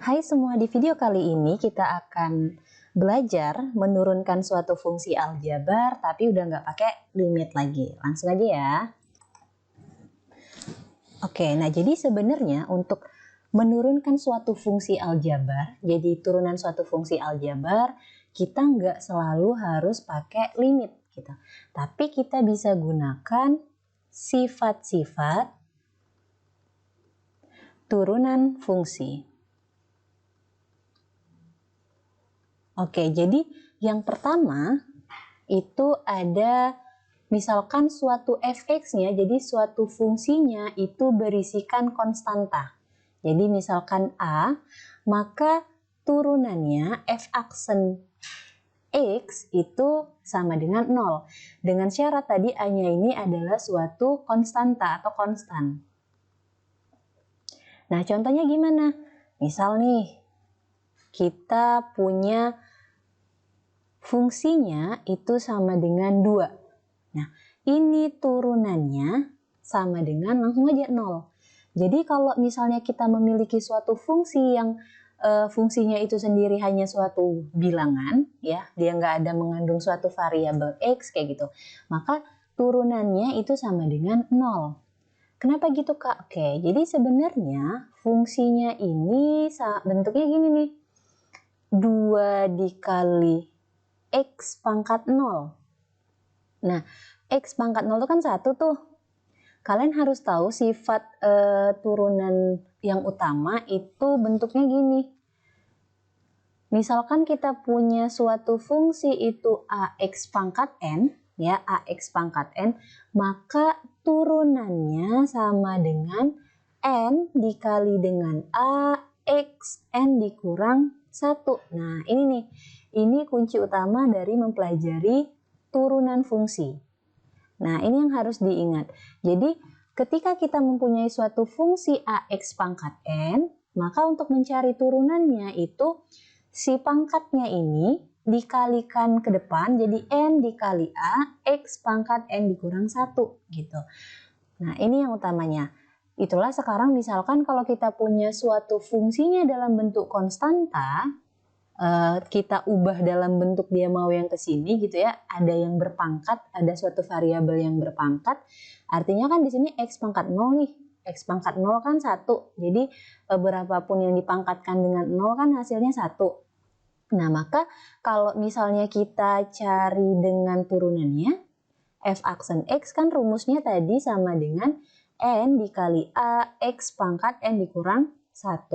Hai semua, di video kali ini kita akan belajar menurunkan suatu fungsi aljabar tapi udah nggak pakai limit lagi. Langsung aja ya. Oke, nah jadi sebenarnya untuk menurunkan suatu fungsi aljabar, jadi turunan suatu fungsi aljabar, kita nggak selalu harus pakai limit gitu. Tapi kita bisa gunakan sifat-sifat turunan fungsi. Oke, jadi yang pertama itu ada misalkan suatu fx-nya, jadi suatu fungsinya itu berisikan konstanta. Jadi misalkan A, maka turunannya f aksen x itu sama dengan 0. Dengan syarat tadi A-nya ini adalah suatu konstanta atau konstan. Nah, contohnya gimana? Misal nih, kita punya fungsinya itu sama dengan 2. Nah, ini turunannya sama dengan langsung aja 0. Jadi kalau misalnya kita memiliki suatu fungsi yang fungsinya itu sendiri hanya suatu bilangan, ya, dia nggak ada mengandung suatu variabel x kayak gitu, maka turunannya itu sama dengan 0. Kenapa gitu, Kak? Oke, jadi sebenarnya fungsinya ini bentuknya gini nih. 2 dikali X pangkat 0. Nah, X pangkat 0 itu kan 1 tuh. Kalian harus tahu sifat turunan yang utama itu bentuknya gini. Misalkan kita punya suatu fungsi itu AX pangkat N, ya, AX pangkat N, maka turunannya sama dengan N dikali dengan AX N dikurang 1. Nah, ini nih. Ini kunci utama dari mempelajari turunan fungsi. Nah, ini yang harus diingat. Jadi, ketika kita mempunyai suatu fungsi AX pangkat N, maka untuk mencari turunannya itu si pangkatnya ini dikalikan ke depan, jadi N dikali A, X pangkat N dikurang 1, gitu. Nah, ini yang utamanya. Itulah sekarang misalkan kalau kita punya suatu fungsinya dalam bentuk konstanta, kita ubah dalam bentuk dia mau yang ke sini gitu ya, ada yang berpangkat, ada suatu variabel yang berpangkat, artinya kan di sini X pangkat 0 nih, X pangkat 0 kan 1, jadi berapapun yang dipangkatkan dengan 0 kan hasilnya 1. Nah, maka kalau misalnya kita cari dengan turunannya, f aksen X kan rumusnya tadi sama dengan N dikali A X pangkat N dikurang 1.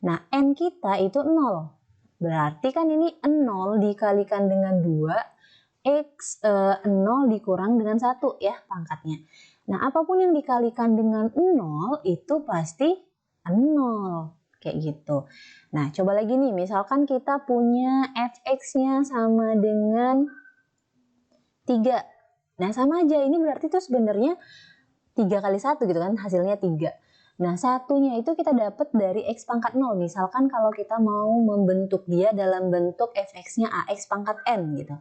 Nah, N kita itu 0. Berarti kan ini 0 dikalikan dengan 2, X 0 dikurang dengan 1 ya pangkatnya. Nah, apapun yang dikalikan dengan 0 itu pasti 0. Kayak gitu. Nah, coba lagi nih, misalkan kita punya fx-nya sama dengan 3. Nah, sama aja, ini berarti tuh sebenarnya 3 kali 1 gitu kan, hasilnya 3. Nah, satunya itu kita dapat dari X pangkat 0. Misalkan kalau kita mau membentuk dia dalam bentuk fx-nya AX pangkat N gitu.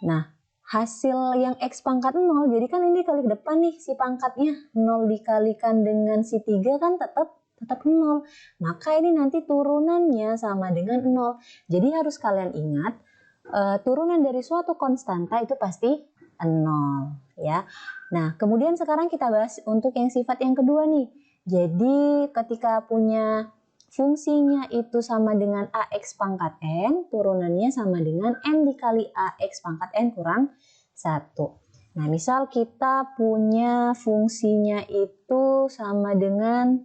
Nah, hasil yang X pangkat 0, jadi kan ini dikali ke depan nih si pangkatnya. 0 dikalikan dengan si 3 kan tetap 0. Maka ini nanti turunannya sama dengan 0. Jadi harus kalian ingat, turunan dari suatu konstanta itu pasti 0 ya. Nah, kemudian sekarang kita bahas untuk yang sifat yang kedua nih. Jadi ketika punya fungsinya itu sama dengan AX pangkat N, turunannya sama dengan N dikali AX pangkat N kurang 1. Nah, misal kita punya fungsinya itu sama dengan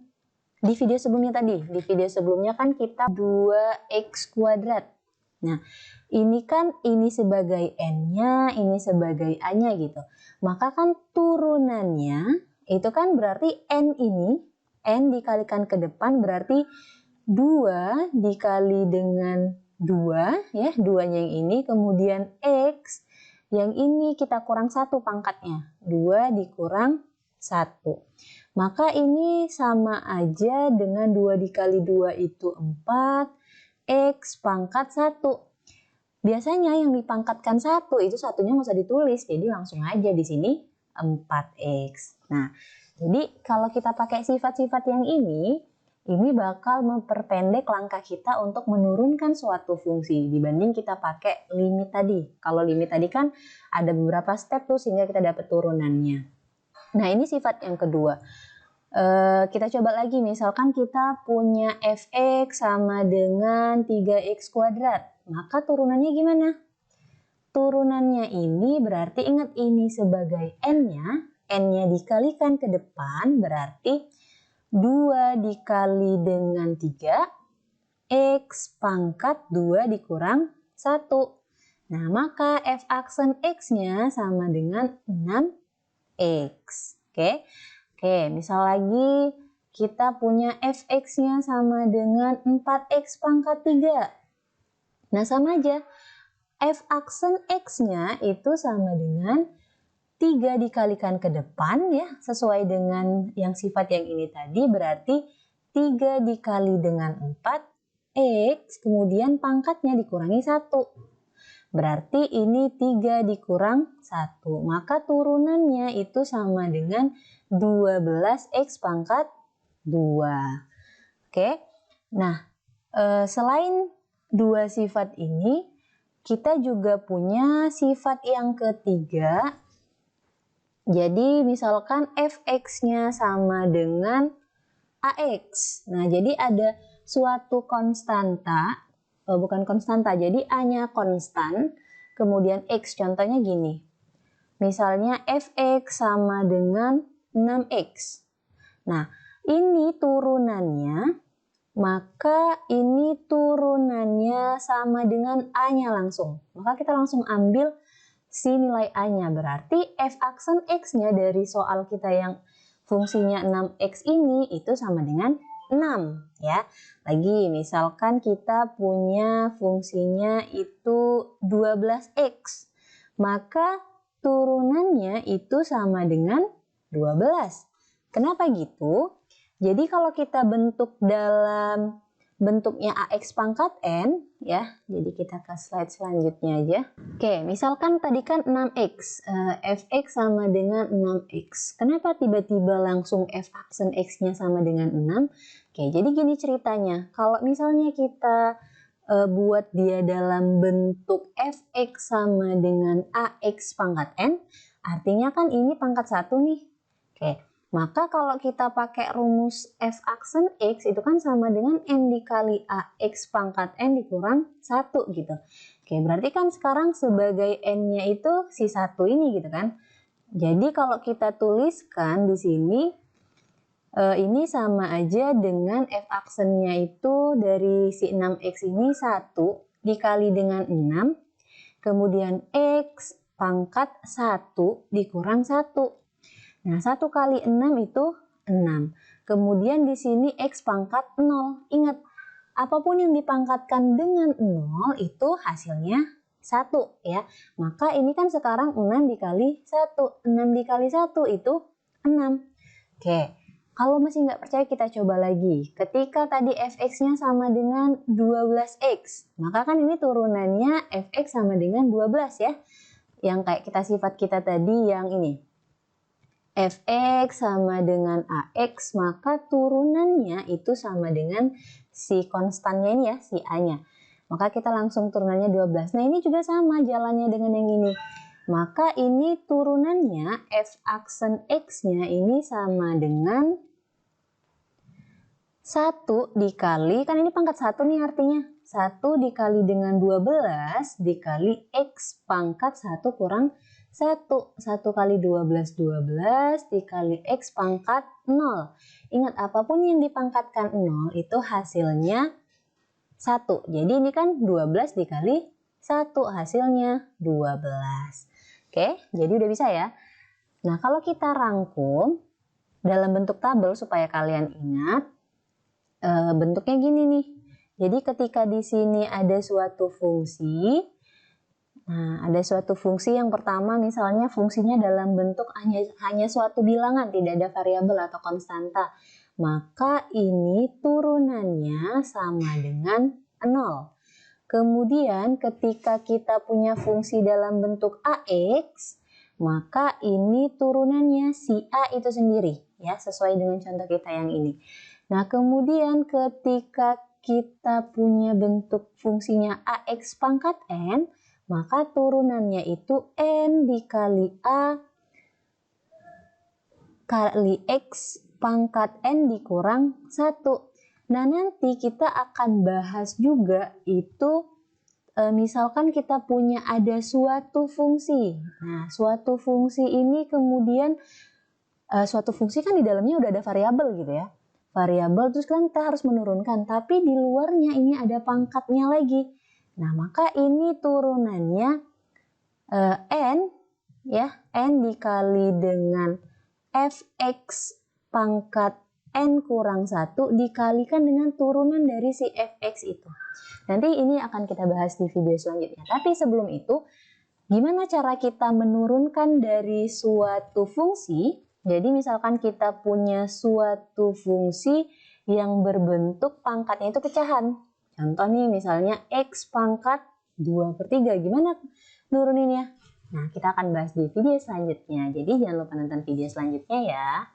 di video sebelumnya tadi. Di video sebelumnya kan kita 2X kuadrat. Nah, ini kan ini sebagai N-nya, ini sebagai A-nya gitu. Maka kan turunannya itu kan berarti N ini, N dikalikan ke depan berarti 2 dikali dengan 2 ya, 2-nya yang ini, kemudian X yang ini kita kurang 1 pangkatnya, 2 dikurang 1. Maka ini sama aja dengan 2 dikali 2 itu 4, X pangkat 1. Biasanya yang dipangkatkan 1 itu satunya nggak usah ditulis, jadi langsung aja di sini 4X. Nah, jadi kalau kita pakai sifat-sifat yang ini, ini bakal memperpendek langkah kita untuk menurunkan suatu fungsi dibanding kita pakai limit tadi. Kalau limit tadi kan ada beberapa step tuh sehingga kita dapat turunannya. Nah, ini sifat yang kedua. Kita coba lagi, misalkan kita punya fx sama dengan 3x kuadrat. Maka turunannya gimana? Turunannya ini berarti ingat ini sebagai n-nya. N-nya dikalikan ke depan berarti 2 dikali dengan 3, X pangkat 2 dikurang 1. Nah, maka f aksen X-nya sama dengan 6X. Oke, misal lagi kita punya fx-nya sama dengan 4X pangkat 3. Nah, sama aja. F aksen X-nya itu sama dengan 3 dikalikan ke depan ya, sesuai dengan yang sifat yang ini tadi berarti 3 dikali dengan 4 X kemudian pangkatnya dikurangi 1. Berarti ini 3 dikurang 1. Maka turunannya itu sama dengan 12X pangkat 2. Oke. Nah, selain dua sifat ini, kita juga punya sifat yang ketiga. Jadi misalkan fx-nya sama dengan ax. Nah, jadi ada suatu konstanta, bukan konstanta, jadi a-nya konstan, kemudian x, contohnya gini. Misalnya fx sama dengan 6x. Nah, ini turunannya, maka ini turunannya sama dengan a-nya langsung. Maka kita langsung ambil si nilai a-nya, berarti f aksen x-nya dari soal kita yang fungsinya 6x ini itu sama dengan 6 ya. Lagi misalkan kita punya fungsinya itu 12x, maka turunannya itu sama dengan 12. Kenapa gitu? Jadi kalau kita bentuk dalam bentuknya ax pangkat n ya. Jadi kita ke slide selanjutnya aja. Oke, misalkan tadi kan 6x, fx sama dengan 6x. Kenapa tiba-tiba langsung f aksen x-nya sama dengan 6? Oke, jadi gini ceritanya. Kalau misalnya kita buat dia dalam bentuk fx sama dengan ax pangkat n, artinya kan ini pangkat 1 nih. Oke. Maka kalau kita pakai rumus f aksen x itu kan sama dengan n dikali ax pangkat n dikurang 1 gitu. Oke, berarti kan sekarang sebagai n-nya itu si 1 ini gitu kan. Jadi kalau kita tuliskan di sini, ini sama aja dengan f aksennya itu dari si 6x ini 1 dikali dengan 6, kemudian x pangkat 1 dikurang 1. Nah, 1 kali 6 itu 6. Kemudian di sini X pangkat 0. Ingat, apapun yang dipangkatkan dengan 0 itu hasilnya 1 ya. Maka ini kan sekarang 6 dikali 1. 6 dikali 1 itu 6. Oke, kalau masih nggak percaya kita coba lagi. Ketika tadi fx-nya sama dengan 12x, maka kan ini turunannya fx sama dengan 12 ya. Yang kayak sifat kita tadi yang ini. Fx sama dengan ax, maka turunannya itu sama dengan si konstannya ini ya, si a-nya. Maka kita langsung turunannya 12. Nah, ini juga sama jalannya dengan yang ini. Maka ini turunannya f aksen x-nya ini sama dengan 1 dikali, kan ini pangkat 1 nih artinya. 1 dikali dengan 12 dikali x pangkat 1 kurang 1. 1 kali 12, 12 dikali x pangkat 0. Ingat, apapun yang dipangkatkan 0 itu hasilnya 1. Jadi ini kan 12 dikali 1 hasilnya 12. Oke, jadi udah bisa ya. Nah, kalau kita rangkum dalam bentuk tabel supaya kalian ingat, bentuknya gini nih. Jadi ketika di sini ada suatu fungsi, nah, ada suatu fungsi yang pertama misalnya fungsinya dalam bentuk hanya suatu bilangan, tidak ada variabel atau konstanta. Maka ini turunannya sama dengan 0. Kemudian ketika kita punya fungsi dalam bentuk ax, maka ini turunannya si a itu sendiri ya, sesuai dengan contoh kita yang ini. Nah, kemudian ketika kita punya bentuk fungsinya AX pangkat N, maka turunannya itu N dikali A kali X pangkat N dikurang 1. Nah, nanti kita akan bahas juga itu misalkan kita punya ada suatu fungsi. Nah, suatu fungsi ini kemudian suatu fungsi kan di dalamnya udah ada variabel gitu ya. Variabel terus kan kita harus menurunkan, tapi di luarnya ini ada pangkatnya lagi. Nah, maka ini turunannya N ya, N dikali dengan fx pangkat N kurang 1 dikalikan dengan turunan dari si fx itu. Nanti ini akan kita bahas di video selanjutnya. Tapi sebelum itu, gimana cara kita menurunkan dari suatu fungsi? Jadi misalkan kita punya suatu fungsi yang berbentuk pangkatnya itu pecahan. Contoh nih misalnya X pangkat 2/3. Gimana nuruninnya? Nah, kita akan bahas di video selanjutnya. Jadi jangan lupa nonton video selanjutnya ya.